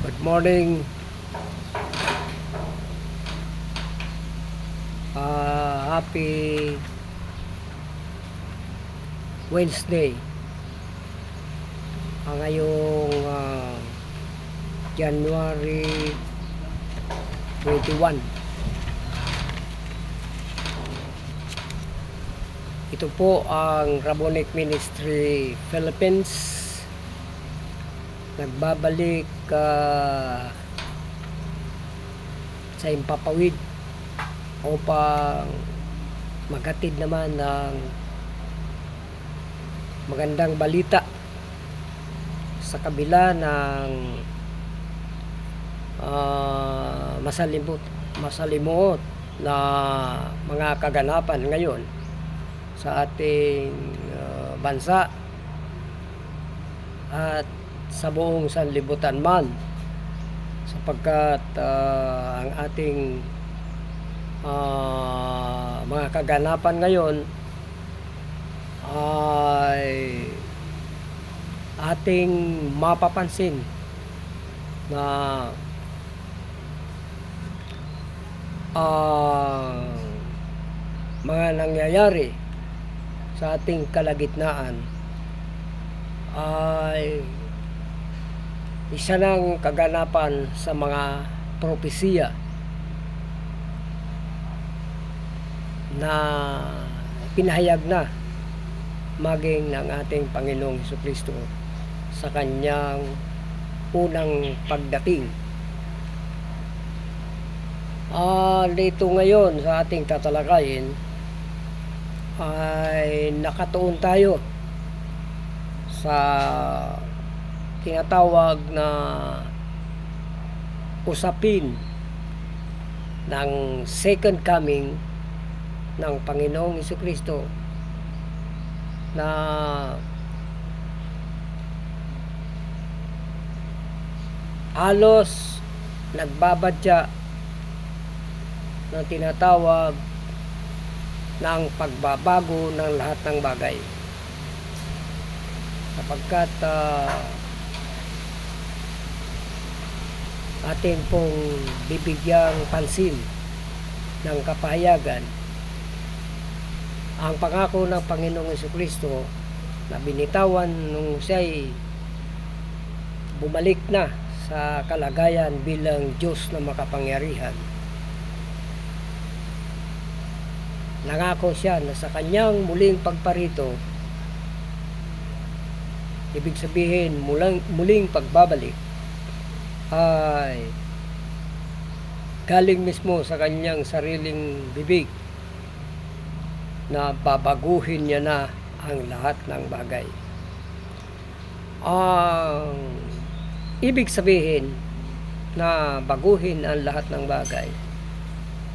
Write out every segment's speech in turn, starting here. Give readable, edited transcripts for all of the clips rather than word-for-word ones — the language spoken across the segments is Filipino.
Good morning. Happy Wednesday. Ngayong January 21. Ito po ang Rabbinic Ministry Philippines. Nagbabalik sa Himpapawid upang maghatid naman ng magandang balita sa kabila ng masalimuot na mga kaganapan ngayon sa ating bansa at sa buong sanlibutan man, sapagkat ang ating mga kaganapan ngayon ay ating mapapansin na mga nangyayari sa ating kalagitnaan ay isa ng kaganapan sa mga propesiya na pinahayag na maging ng ating Panginoong Jesucristo sa kanyang unang pagdating. Dito ngayon sa ating tatalakayin ay nakatuon tayo sa tinatawag na usapin ng second coming ng Panginoong Jesucristo na halos nagbabadya ng tinatawag ng pagbabago ng lahat ng bagay, sapagkat atin pong bibigyang pansin ng kapahayagan ang pangako ng Panginoong Jesucristo na binitawan nung siya'y bumalik na sa kalagayan bilang Diyos na makapangyarihan. Nangako siya na sa kanyang muling pagparito, ibig sabihin muling pagbabalik, ay galing mismo sa kanyang sariling bibig na babaguhin niya na ang lahat ng bagay. Ang ibig sabihin na baguhin ang lahat ng bagay,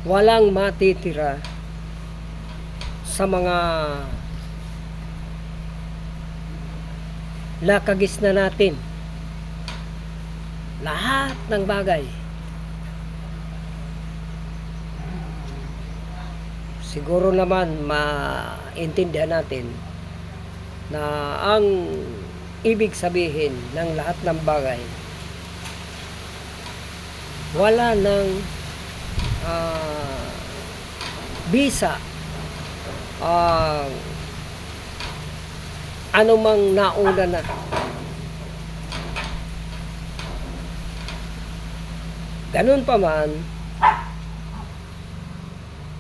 walang matitira sa mga nakagisna natin. Lahat ng bagay siguro naman maintindihan natin na ang ibig sabihin ng lahat ng bagay, wala ng bisa anumang nauna na. Ganun pa man,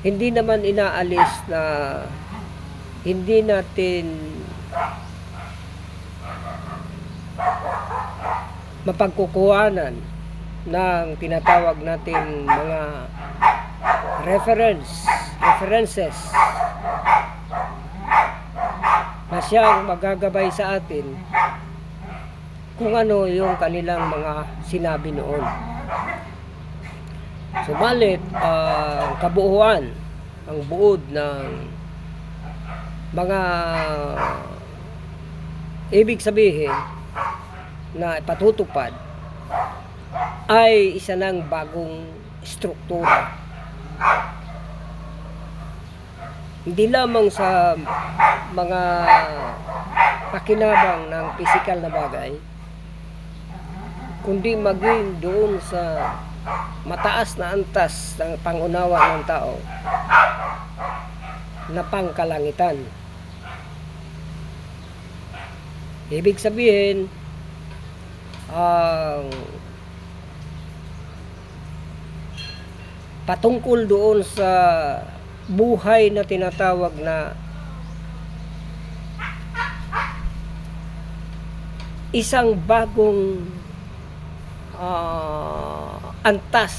hindi naman inaalis na hindi natin mapagkukuhanan ng tinatawag nating mga references na siyang magagabay sa atin kung ano yung kanilang mga sinabi noon. Subalit kabuuan, ang buod ng mga ibig sabihin na ipatutupad ay isa ng bagong struktura. Hindi lamang sa mga pakinabang ng pisikal na bagay, kundi maging doon sa mataas na antas ng pangunawa ng tao na pangkalangitan. Ibig sabihin, ang patungkol doon sa buhay na tinatawag na isang bagong antas.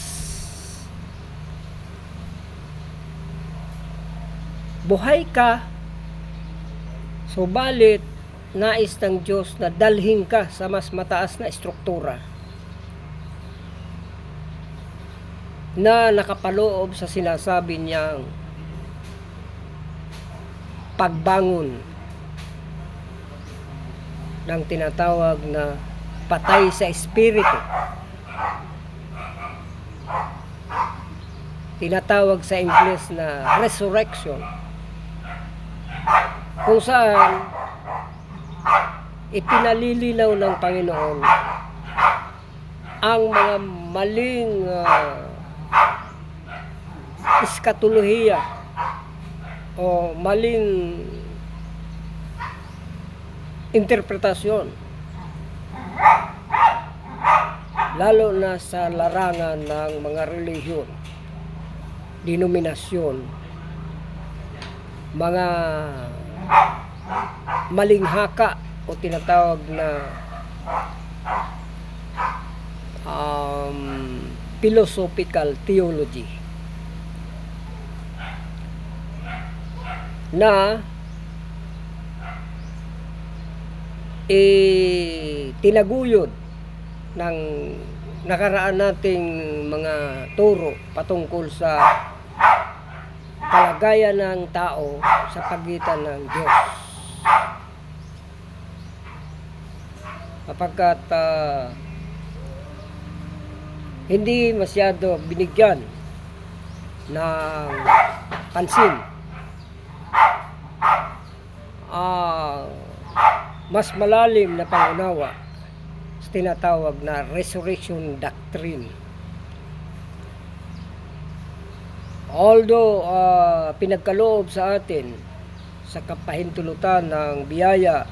Buhay ka, subalit nais ng Diyos na dalhin ka sa mas mataas na estruktura na nakapaloob sa sinasabi niyang pagbangon ng tinatawag na patay sa espiritu. Tinatawag sa Ingles na resurrection, kung saan ipinalilinaw ng Panginoon ang mga maling eskatolohiya o maling interpretasyon, lalo na sa larangan ng mga relihiyon, denominasyon, mga maling haka o tinatawag na philosophical theology na tinaguyod ng nakaraan nating mga turo patungkol sa kalagayan ng tao sa pagitan ng Diyos. Kapagkat hindi masyado binigyan ng pansin, mas malalim na pangunawa sa tinatawag na resurrection doctrine. Although pinagkaloob sa atin sa kapahintulutan ng biyaya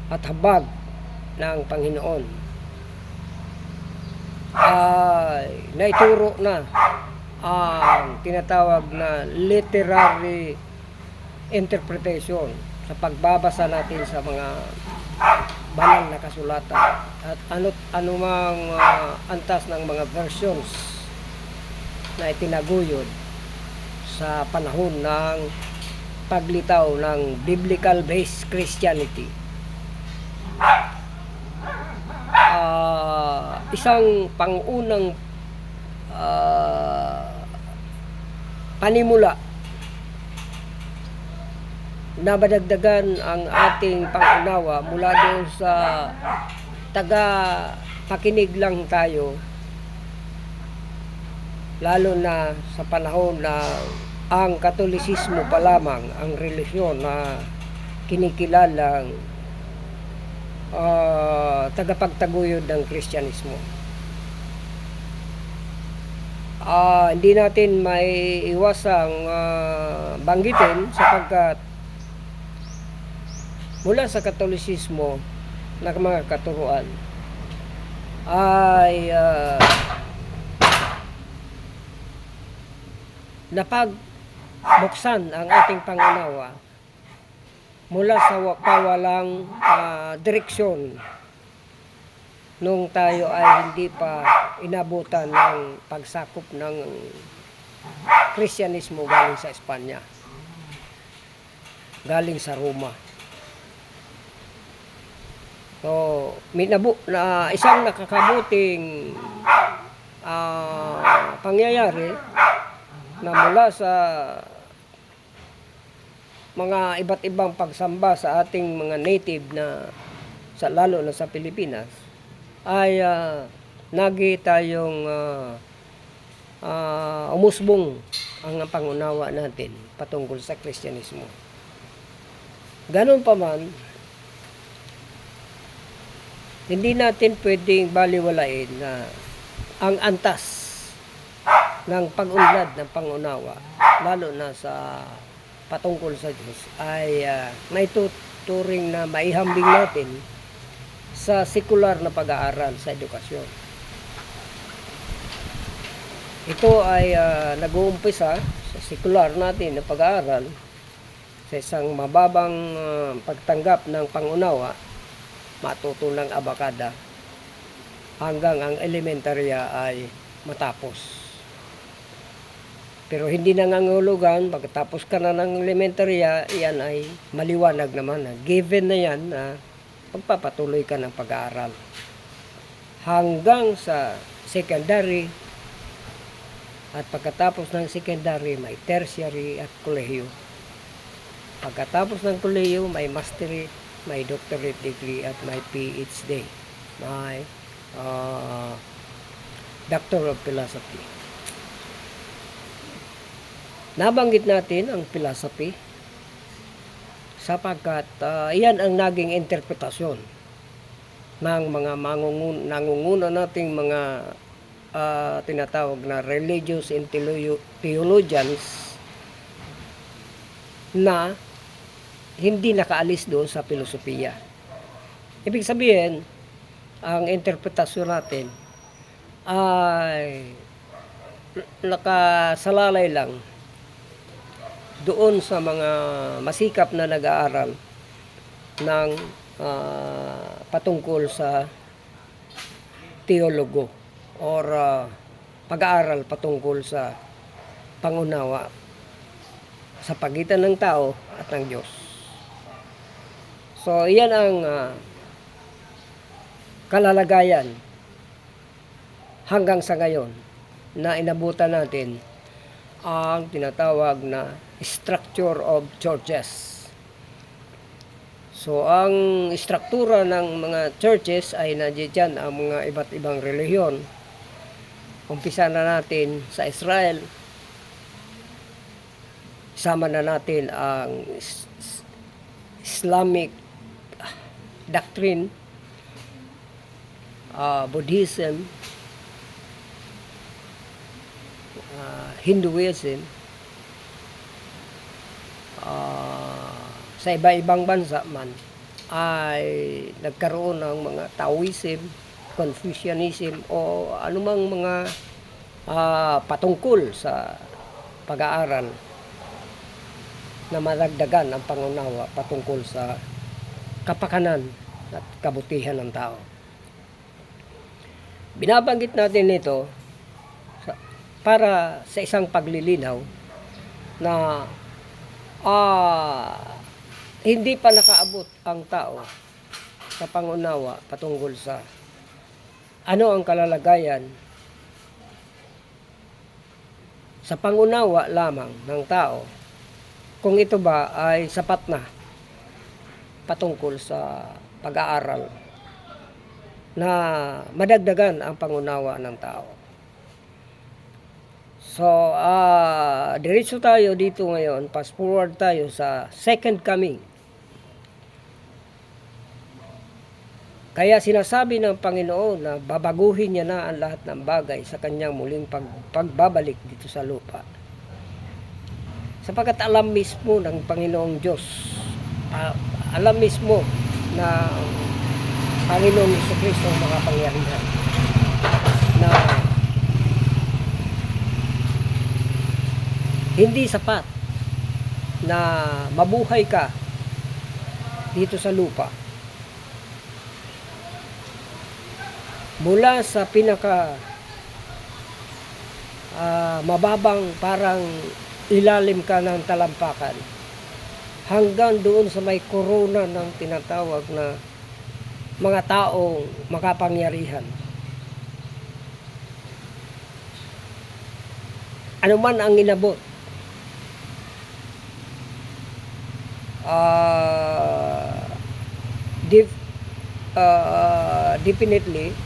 at habag ng Panginoon, ay naituro na ang tinatawag na literary interpretation sa pagbabasa natin sa mga banal na kasulatan at anumang antas ng mga versions na itinaguyod sa panahon ng paglitaw ng biblical based Christianity. Isang pangunang panimula na madagdagan ang ating pangunawa mula doon sa taga-pakinig lang tayo, lalo na sa panahon na ang Katolisismo pa lamang ang relihiyon na kinikilalang tagapagtaguyod ng Kristyanismo. Hindi natin may iwasang banggitin sapagkat mula sa Katolisismo na mga katuruan ay napagbuksan ang ating pangunawa mula sa kawalang direksyon nung tayo ay hindi pa inabutan ng pagsakop ng Kristyanismo galing sa Espanya, galing sa Roma. So, na isang nakakabuting pangyayari na mula sa mga iba't ibang pagsamba sa ating mga native na lalo na sa Pilipinas ay nagi tayong umusbong ang pangunawa natin patungkol sa Kristyanismo. Ganun pa man, hindi natin pwedeng baliwalain na ang antas ng pag-unlad ng pangunawa, lalo na sa patungkol sa Diyos, ay naituturing na maihambing natin sa sekular na pag-aaral sa edukasyon. Ito ay nag-uumpisa sa sekular natin na pag-aaral sa isang mababang pagtanggap ng pangunawa, matuto ng abakada, hanggang ang elementarya ay matapos. Pero hindi nangangahulugan, pagkatapos ka na ng elementarya, yan ay maliwanag naman. Given na yan na pagpapatuloy ka ng pag-aaral. Hanggang sa secondary, at pagkatapos ng secondary, may tertiary at kolehiyo. Pagkatapos ng kolehiyo, may mastery, may doctorate degree, at may PhD. May Doctor of Philosophy. Nabanggit natin ang philosophy sapagkat iyan ang naging interpretasyon ng mga nangunguna nating mga tinatawag na religious and theologians na hindi nakaalis doon sa filosofiya. Ibig sabihin, ang interpretasyon natin ay nakasalalay lang doon sa mga masikap na nag-aaral ng patungkol sa teologo or pag-aaral patungkol sa pangunawa sa pagitan ng tao at ng Diyos. So, iyan ang kalalagayan hanggang sa ngayon na inabutan natin ang tinatawag na structure of churches. So, ang struktura ng mga churches ay nandiyan ang mga iba't ibang relihiyon. Umpisa na natin sa Israel. Isama na natin ang Islamic doctrine, Buddhism, Hinduism, sa iba-ibang bansa man ay nagkaroon ng mga Taoism, Confucianism o anumang mga patungkol sa pag-aaral na madagdagan ang pangunawa patungkol sa kapakanan at kabutihan ng tao. Binabanggit natin ito para sa isang paglilinaw na hindi pa nakaabot ang tao sa pangunawa patungkol sa ano ang kalalagayan sa pangunawa lamang ng tao, kung ito ba ay sapat na patungkol sa pag-aaral na madagdagan ang pangunawa ng tao. So, diretso tayo dito ngayon, fast forward tayo sa second coming. Kaya sinasabi ng Panginoon na babaguhin niya na ang lahat ng bagay sa kanyang muling pagbabalik dito sa lupa. Sapagkat alam mismo ng Panginoong Diyos, alam mismo na Panginoong Jesucristo ang makapangyarihan na hindi sapat na mabuhay ka dito sa lupa mula sa pinaka mababang parang ilalim ka ng talampakan hanggang doon sa may korona ng tinatawag na mga taong makapangyarihan. Ano man ang inabot, definitely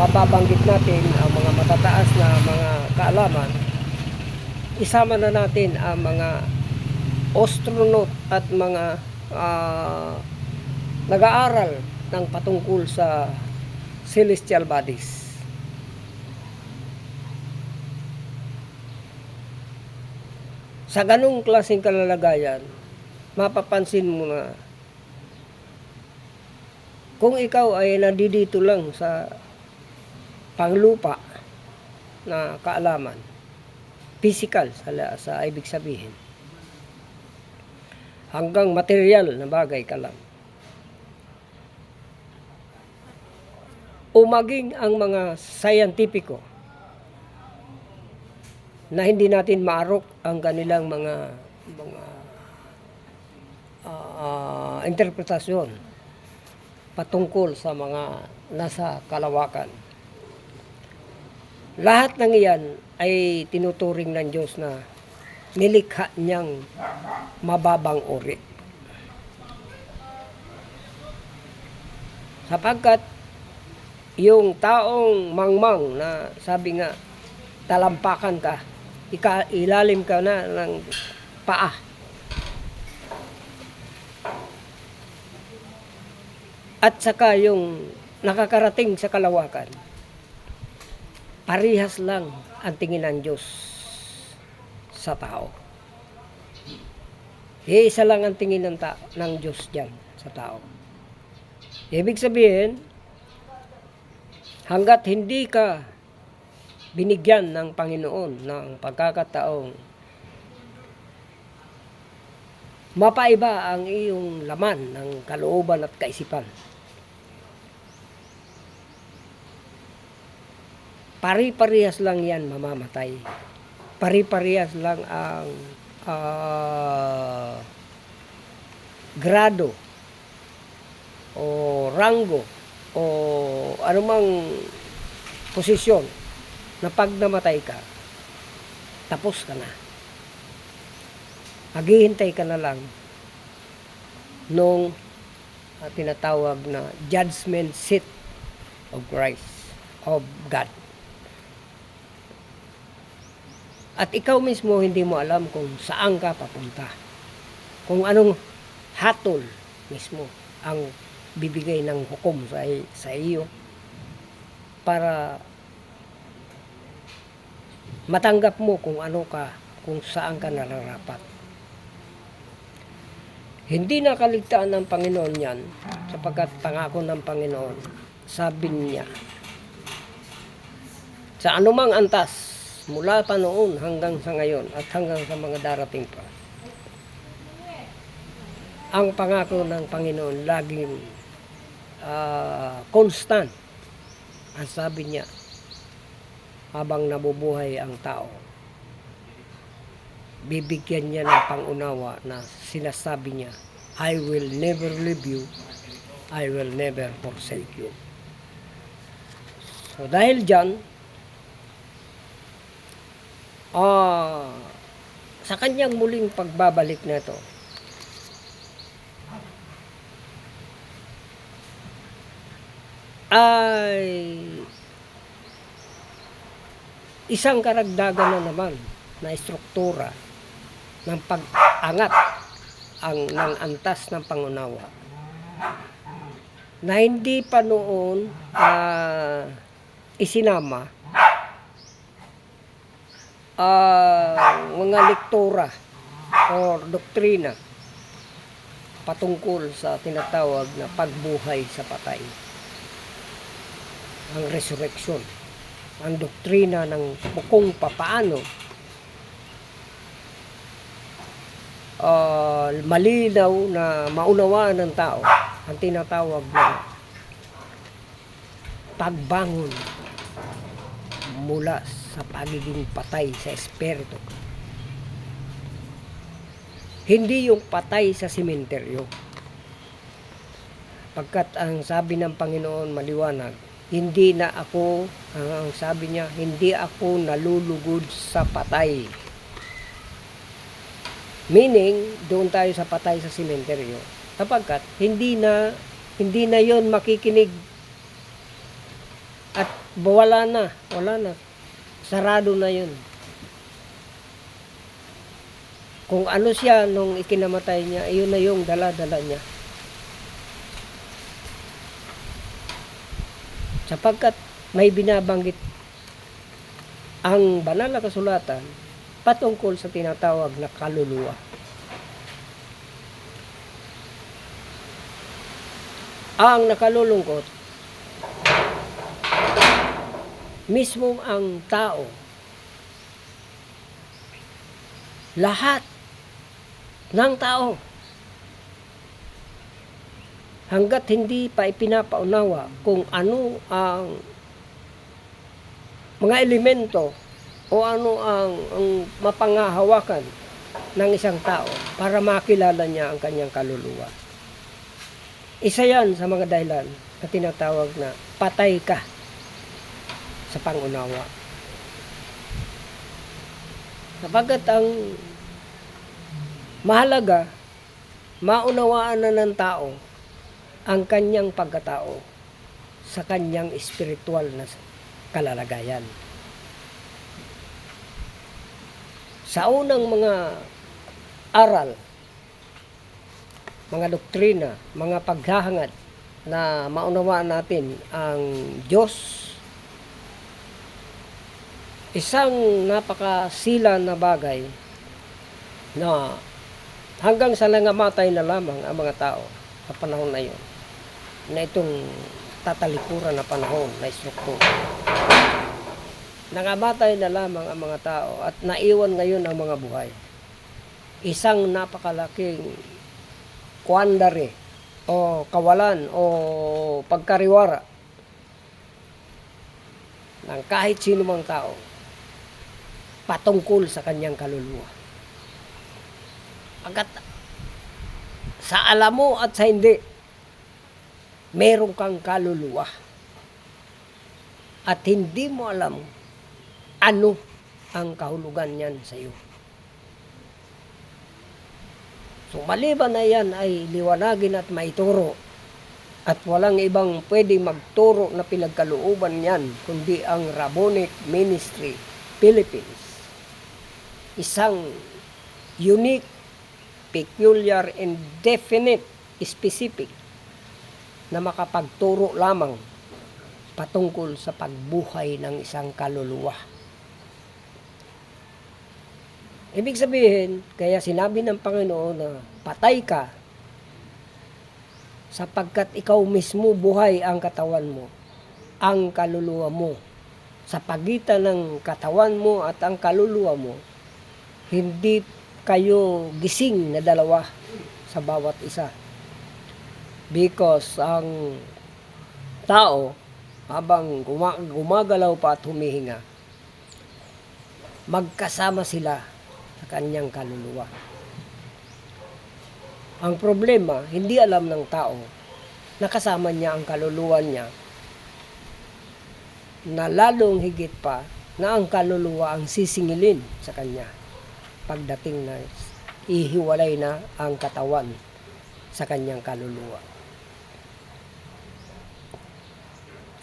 mababanggit natin ang mga matataas na mga kaalaman. Isama na natin ang mga astronaut at mga nag-aaral ng patungkol sa celestial bodies. Sa ganung klaseng kalalagayan, mapapansin mo na kung ikaw ay nandito lang sa panglupa na kaalaman, physical sa ibig sabihin, hanggang material na bagay ka lang, o maging ang mga scientifico na hindi natin maarok ang kanilang mga interpretasyon patungkol sa mga nasa kalawakan. Lahat ng iyan ay tinuturing ng Diyos na nilikha niyang mababang uri. Sapagkat yung taong mangmang na sabi nga, talampakan ka, ilalim ka na ng paa. At saka yung nakakarating sa kalawakan, parihas lang ang tingin ng Diyos sa tao. Isa lang ang tingin ng Diyos dyan sa tao. Ibig sabihin, hanggat hindi ka binigyan ng Panginoon ng pagkakataong mapaiba ang iyong laman ng kalooban at kaisipan, pari-parehas lang yan mamamatay. Pari-parehas lang ang grado o ranggo o anumang posisyon na pag namatay ka, tapos ka na. Maghihintay ka na lang nung tinatawag na judgment seat of Christ, of God. At ikaw mismo hindi mo alam kung saan ka papunta. Kung anong hatol mismo ang bibigay ng hukom sa iyo para matanggap mo kung ano ka, kung saan ka nararapat. Hindi nakaligtaan ng Panginoon yan, sapagkat pangako ng Panginoon, sabi niya, sa anumang antas, mula pa noon hanggang sa ngayon at hanggang sa mga darating pa, ang pangako ng Panginoon laging constant. Ang sabi niya, habang nabubuhay ang tao, bibigyan niya ng pangunawa na sinasabi niya, I will never leave you, I will never forsake you. So dahil dyan, sa kanyang muling pagbabalik na ito, ay isang karagdagan na naman na struktura ng pag-angat ng antas ng pangunawa na hindi pa noon isinama mga lektura o doktrina patungkol sa tinatawag na pagbuhay sa patay, ang resurrection, ang doktrina ng kung papaano malinaw na maunawaan ng tao ang tinatawag na pagbangon mula sa pagiging patay sa espiritu. Hindi yung patay sa sementeryo. Pagkat ang sabi ng Panginoon maliwanag, hindi na ako, ang sabi niya, hindi ako nalulugod sa patay. Meaning, doon tayo sa patay sa sementeryo. Sapagkat hindi na yon makikinig at wala na. Sarado na yun. Kung ano siya nung ikinamatay niya, iyon na yung dala-dala niya. sapagkat may binabanggit ang banal na kasulatan patungkol sa tinatawag na kaluluwa. Ang nakalulungkot, mismo ang tao, lahat ng tao, hanggat hindi pa ipinapaunawa kung ano ang mga elemento o ano ang mapangahawakan ng isang tao para makilala niya ang kanyang kaluluwa. Isa yan sa mga dahilan na tinatawag na patay ka sa pangunawa. Sapagkat ang mahalaga, maunawaan na ng tao ang kanyang pagkatao sa kanyang espiritual na kalalagayan. Sa unang mga aral, mga doktrina, mga paghahangad na maunawaan natin ang Diyos, isang napakasila na bagay na hanggang sa nangamatay na lamang ang mga tao sa panahon na yun, na itong tatalikuran na panahon na struktura. Nangamatay na lamang ang mga tao at naiwan ngayon ang mga buhay. Isang napakalaking quandary o kawalan o pagkariwara ng kahit sino mang tao patungkol sa kanyang kaluluwa. Agad sa alam mo at sa hindi, meron kang kaluluwa at hindi mo alam ano ang kahulugan niyan sa iyo. So maliban na yan ay liwanagin at maituro at walang ibang pwedeng magturo na pinagkalooban niyan kundi ang Rabbinic Ministry Philippines. Isang unique, peculiar, and definite, specific na makapagturo lamang patungkol sa pagbuhay ng isang kaluluwa. Ibig sabihin, kaya sinabi ng Panginoon na patay ka sapagkat ikaw mismo buhay ang katawan mo, ang kaluluwa mo. Sa pagitan ng katawan mo at ang kaluluwa mo, hindi kayo gising na dalawa sa bawat isa. Because ang tao, habang gumagalaw pa at humihinga, magkasama sila sa kanyang kaluluwa. Ang problema, hindi alam ng tao na kasama niya ang kaluluwa niya, na lalong higit pa na ang kaluluwa ang sisingilin sa kanya pagdating na ihiwalay na ang katawan sa kanyang kaluluwa.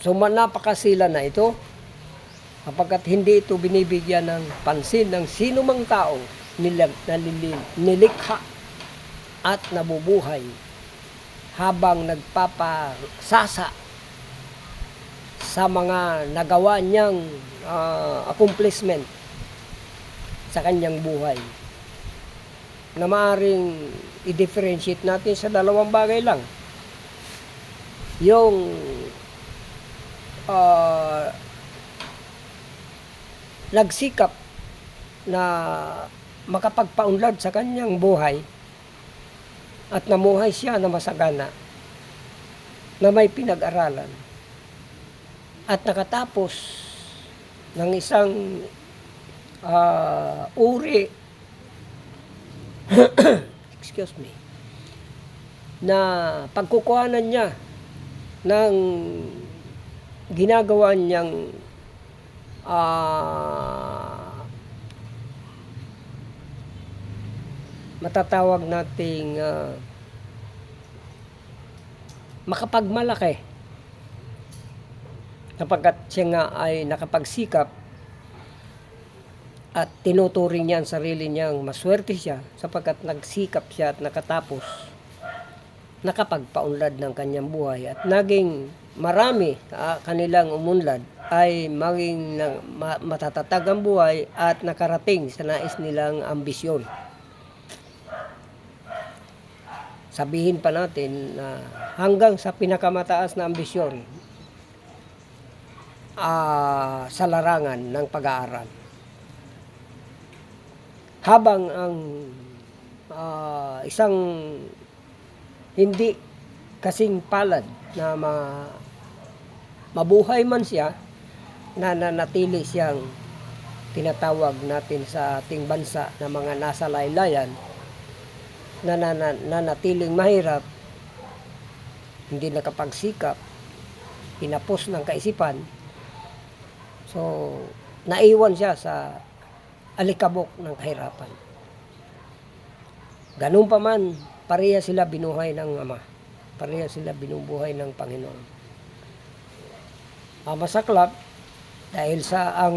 So napakasila na ito, kapagkat hindi ito binibigyan ng pansin ng sino mang tao nilikha at nabubuhay habang nagpapasasa sa mga nagawa niyang accomplishment sa kanyang buhay, na maaaring i-differentiate natin sa dalawang bagay lang. Yung nagsikap na makapagpaunlad sa kanyang buhay at namuhay siya na masagana, na may pinag-aralan at nakatapos ng isang uri excuse me, na pagkukuhanan niya ng ginagawa niyang matatawag nating makapagmalaki, kapagkat siya nga ay nakapagsikap at tinuturing niya ang sarili niyang maswerte siya sapagkat nagsikap siya at nakatapos nakapagpaunlad ng kanyang buhay at naging marami kanilang umunlad ay maging matatatag ang buhay at nakarating sa nais nilang ambisyon. Sabihin pa natin na hanggang sa pinakamataas na ambisyon sa larangan ng pag-aaral. Habang ang isang hindi kasing palad na mabuhay man siya, na nanatili siyang tinatawag natin sa ating bansa na mga nasa laylayan, na nanatiling mahirap, hindi nakapagsikap, pinapos ng kaisipan. So, naiwan siya sa alikabok ng kahirapan. Ganun pa man, pareha sila binuhay ng Ama. Pareha sila binubuhay ng Panginoon. Masaklap dahil sa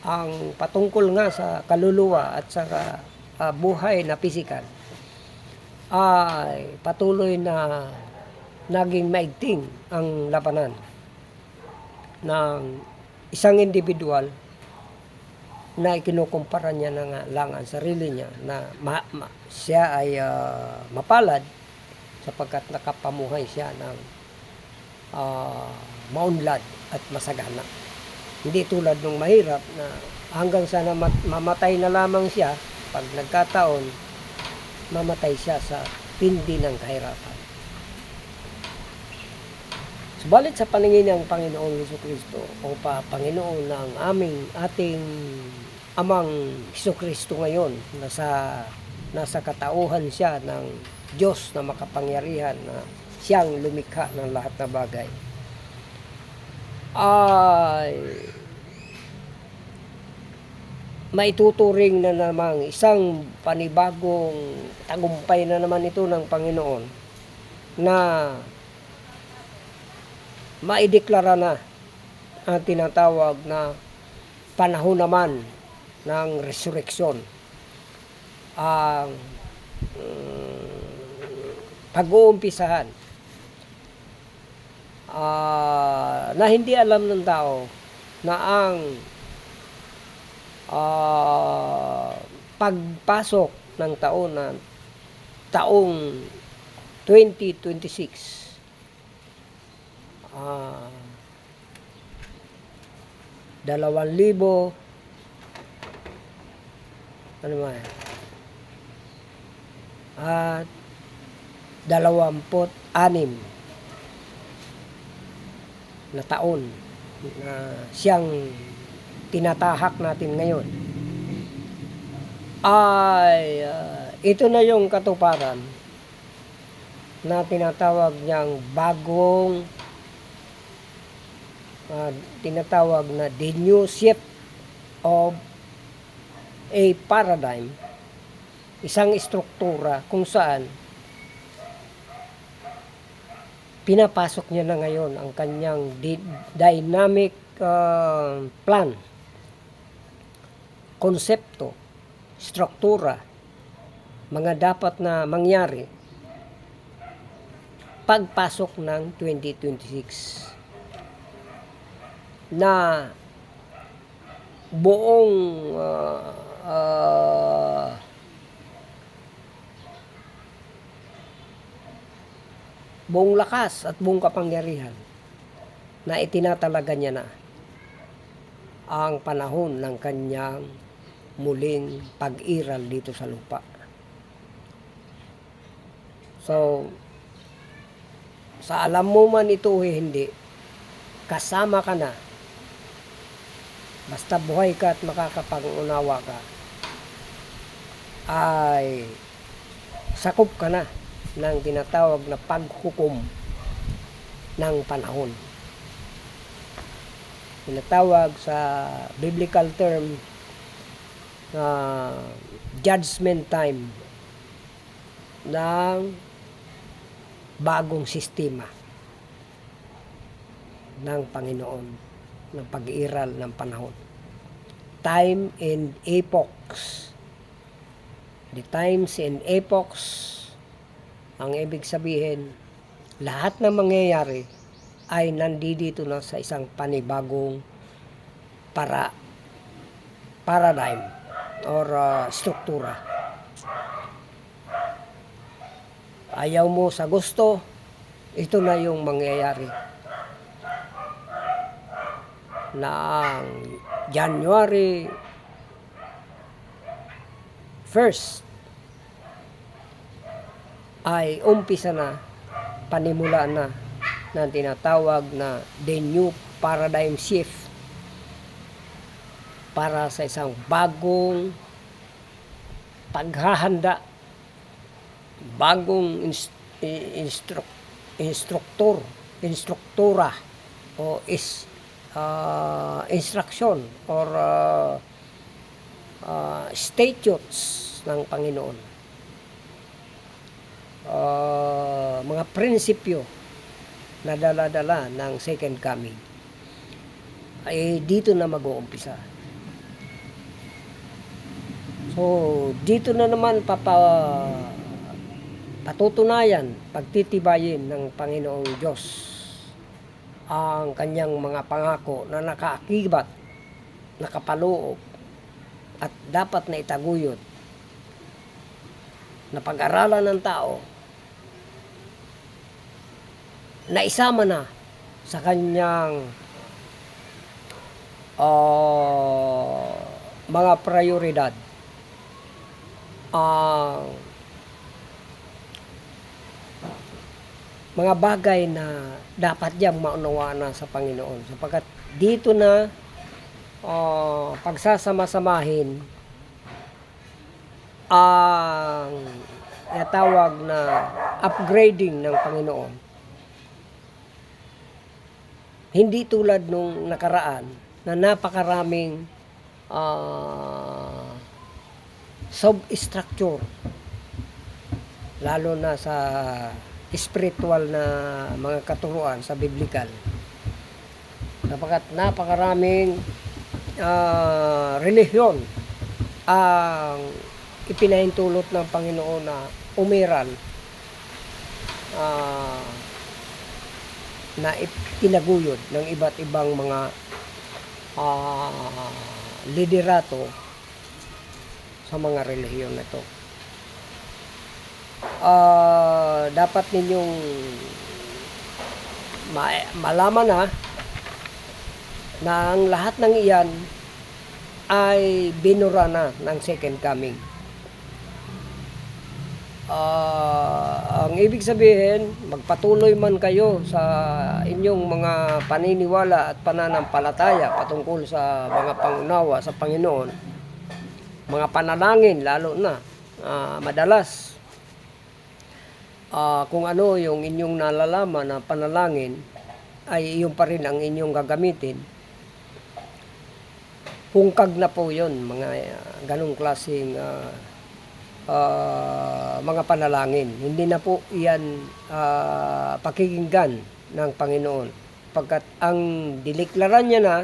ang patungkol nga sa kaluluwa at sa buhay na pisikal ay patuloy na naging maigting ang labanan ng isang individual na ikinukumpara niya na lang ang sarili niya na siya ay mapalad sapagkat nakapamuhay siya ng maunlad at masagana. Hindi tulad ng mahirap na hanggang sa mamatay na lamang siya, pag nagkataon, mamatay siya sa tindi ng kahirapan. Subalit sa paningin ng Panginoong Jesucristo o Panginoon ng ating Amang Jesucristo ngayon, nasa katauhan siya ng Diyos na makapangyarihan, na siyang lumikha ng lahat na bagay, ay maituturing na namang isang panibagong tagumpay na naman ito ng Panginoon na maideklara na ang tinatawag na panahon naman ng resurreksyon, ang pag-uumpisahan na hindi alam ng tao na ang pagpasok ng taong 2026 2,000 at 26 na taon na siyang tinatahak natin ngayon, ay ito na yung katuparan na tinatawag niyang bagong tinatawag na the new shift of a paradigm, isang estruktura kung saan pinapasok niya na ngayon ang kanyang dynamic plan, konsepto, struktura, mga dapat na mangyari pagpasok ng 2026 na buong buong lakas at buong kapangyarihan na itinatalaga niya na ang panahon ng kanyang muling pag-iral dito sa lupa. So, sa alam mo man ito o hindi, kasama ka na. Basta buhay ka at makakapag-unawa ka, ay sakop ka na ng tinatawag na paghukom ng panahon. Tinatawag sa biblical term judgment time ng bagong sistema ng Panginoon, ng pag-iral ng panahon. Time and epochs. The times and epochs Ang ibig sabihin, lahat ng mangyayari ay nandito na sa isang panibagong paradigm or struktura. Ayaw mo sa gusto, ito na yung mangyayari. Na January 1st ay umpisa na, panimula na ng tinatawag na the new paradigm shift para sa isang bagong paghahanda, bagong instruktura o instruction or statutes ng Panginoon. Mga prinsipyo na dala-dala ng second coming ay dito na mag-uumpisa. So, dito na naman patutunayan, pagtitibayin ng Panginoong Diyos ang kanyang mga pangako na nakaakibat, nakapaloob at dapat na itaguyod na pag-aralan ng tao na isama na sa kanyang mga prioridad ang mga bagay na dapat diyang maunawaan na sa Panginoon, sapagkat dito na pagsasama-samahin ang natawag na upgrading ng Panginoon. Hindi tulad nung nakaraan na napakaraming substructure, lalo na sa spiritual na mga katuruan sa biblical, sapagkat napakaraming relihiyon ang ipinahintulot ng Panginoon na umiral na tinaguyod ng iba't ibang mga liderato sa mga relihiyon na ito. Dapat ninyong malaman na ang lahat ng iyan ay binura na ng second coming. Ang ibig sabihin, magpatuloy man kayo sa inyong mga paniniwala at pananampalataya patungkol sa mga pangunawa sa Panginoon, mga panalangin lalo na, madalas kung ano yung inyong nalalaman na panalangin ay iyon pa rin ang inyong gagamitin. Pungkag na po yun, mga ganong klaseng mga panalangin. Hindi na po yan pakikinggan ng Panginoon, pagkat ang diniklara niya na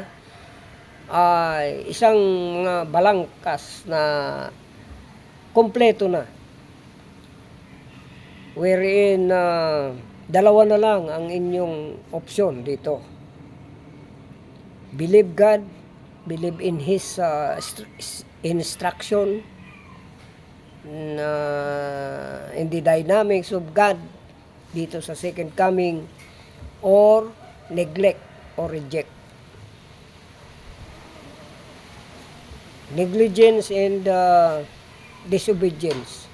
ay isang mga balangkas na kompleto na, wherein dalawa na lang ang inyong opsyon dito: believe God, believe in His instruction, in the dynamics of God dito sa second coming, or neglect or reject. Negligence and disobedience.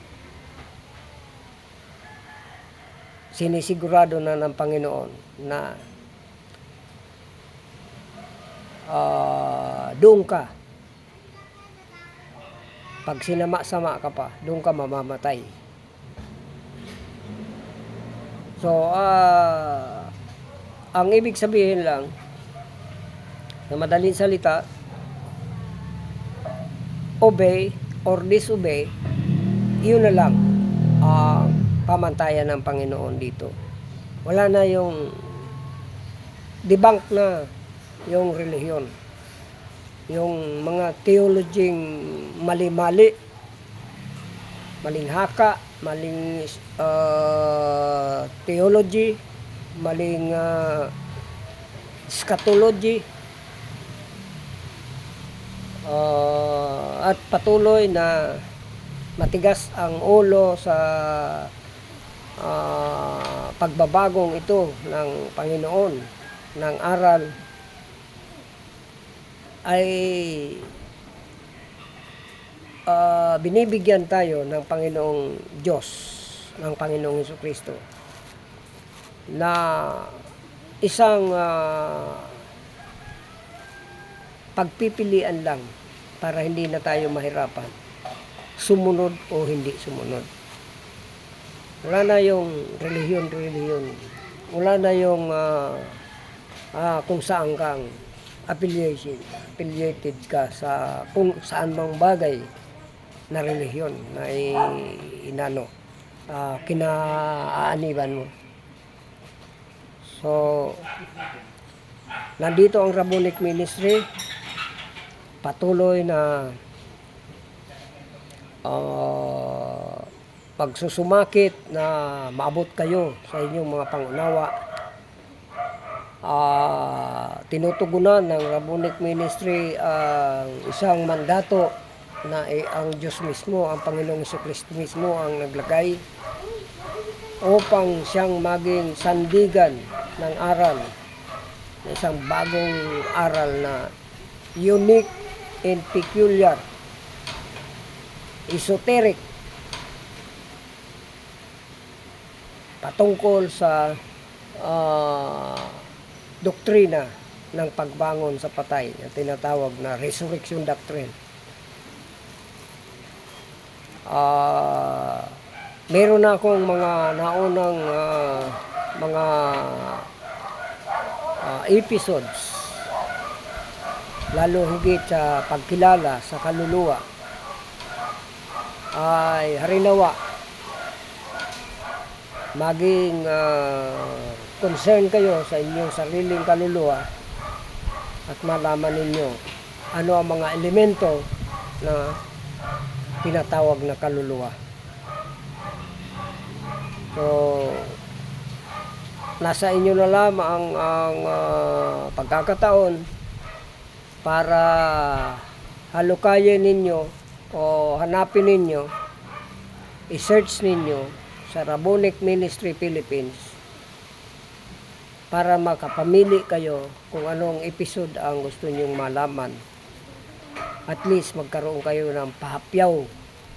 Sinisigurado na ng Panginoon na doon ka, pag sinama-sama ka pa, doon ka mamamatay. So, ang ibig sabihin lang, na madaling salita, obey or disobey, yun na lang ang pamantayan ng Panginoon dito. Wala na yung debunk na yung relihiyon, yung mga theologing mali-mali, malinghaka, maling theology, maling eschatology, at patuloy na matigas ang ulo sa pagbabagong ito ng Panginoon ng aral, ay binibigyan tayo ng Panginoong Diyos, ng Panginoong Jesucristo, na isang pagpipilian lang para hindi na tayo mahirapan sumunod o hindi sumunod. Wala na yung relihiyon. Wala na yung kung saan kang affiliated ka sa kung saan mang bagay na relihiyon na kinaaniban mo. So, nandito ang Rabbinic Ministry, patuloy na pagsusumakit na maabot kayo sa inyong mga pangunawa. Tinutugunan ng Rabbinic Ministry ang isang mandato na ang Diyos mismo, ang Panginoong Jesucristo mismo ang naglagay upang siyang maging sandigan ng aral, isang bagong aral na unique and peculiar, esoteric, patungkol sa doktrina ng pagbangon sa patay na tinatawag na resurrection doctrine. Meron na akong mga naunang mga episodes, lalo higit sa pagkilala sa kaluluwa, ay harinawa maging concern kayo sa inyong sariling kaluluwa at malaman ninyo ano ang mga elemento na tinatawag na kaluluwa. So, nasa inyo na lamang ang pagkakataon para halukayin ninyo o hanapin ninyo, i-search ninyo sa Rabbinic Ministry Philippines para makapamili kayo kung anong episode ang gusto nyong malaman. At least magkaroon kayo ng pahapyaw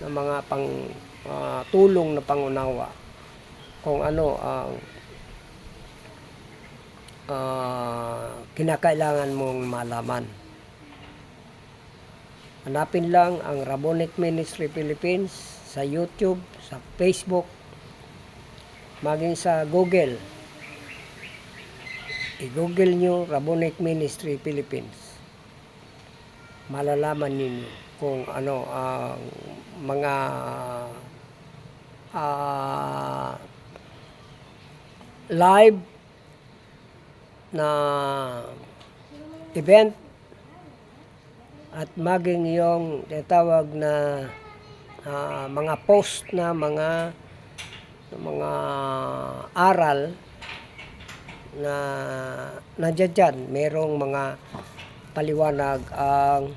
ng mga tulong na pangunawa kung ano ang kinakailangan mong malaman. Hanapin lang ang Rabbinic Ministry Philippines sa YouTube, sa Facebook, maging sa Google. I-Google nyo Rabbinic Ministry Philippines. Malalaman ninyo kung ano ang mga live na event at maging yung tinatawag na mga post na mga aral na nandiyan dyan. Merong mga paliwanag ang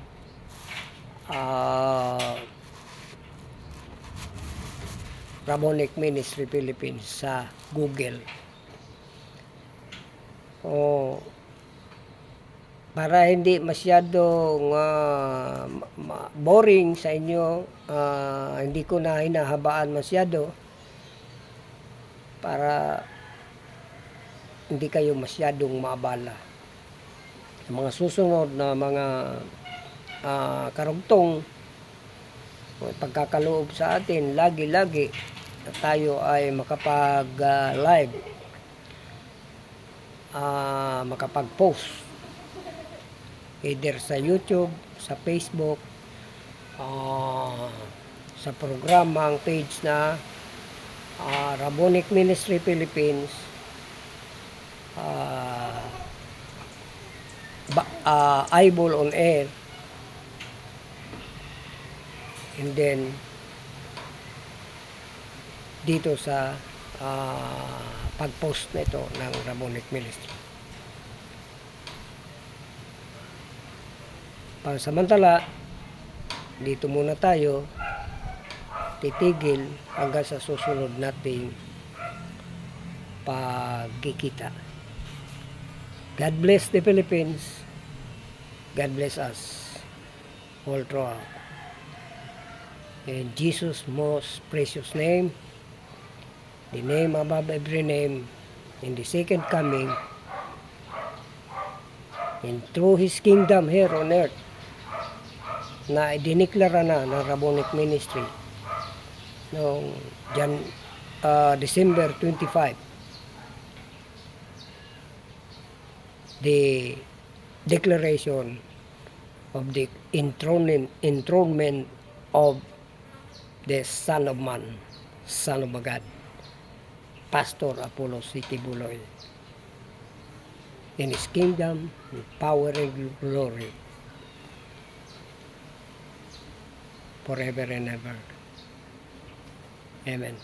Rabbinic Ministry Philippines sa Google. Para hindi masyadong boring sa inyo, hindi ko na hinahabaan masyado para hindi kayo masyadong maabala. Sa mga susunod na mga karugtong, pagkakaloob sa atin, lagi-lagi na tayo ay makapag-live, makapag-post, either sa YouTube, sa Facebook, sa programang page na Rabbinic Ministry Philippines, Eyeball on Air, and then dito sa pag-post na ito ng Rabbinic Ministry. Pansamantala, dito muna tayo titigil hanggang sa susunod nating pagkikita. God bless the Philippines. God bless us all throughout. In Jesus' most precious name, the name above every name, in the second coming, and through His kingdom here on earth, na idiniklara na ng Rabbinic Ministry noong December 25, the declaration of the enthronement of the Son of Man, Son of God, Pastor Apollo C. Kibuloy, in His kingdom, in power and glory, forever and ever. Amen.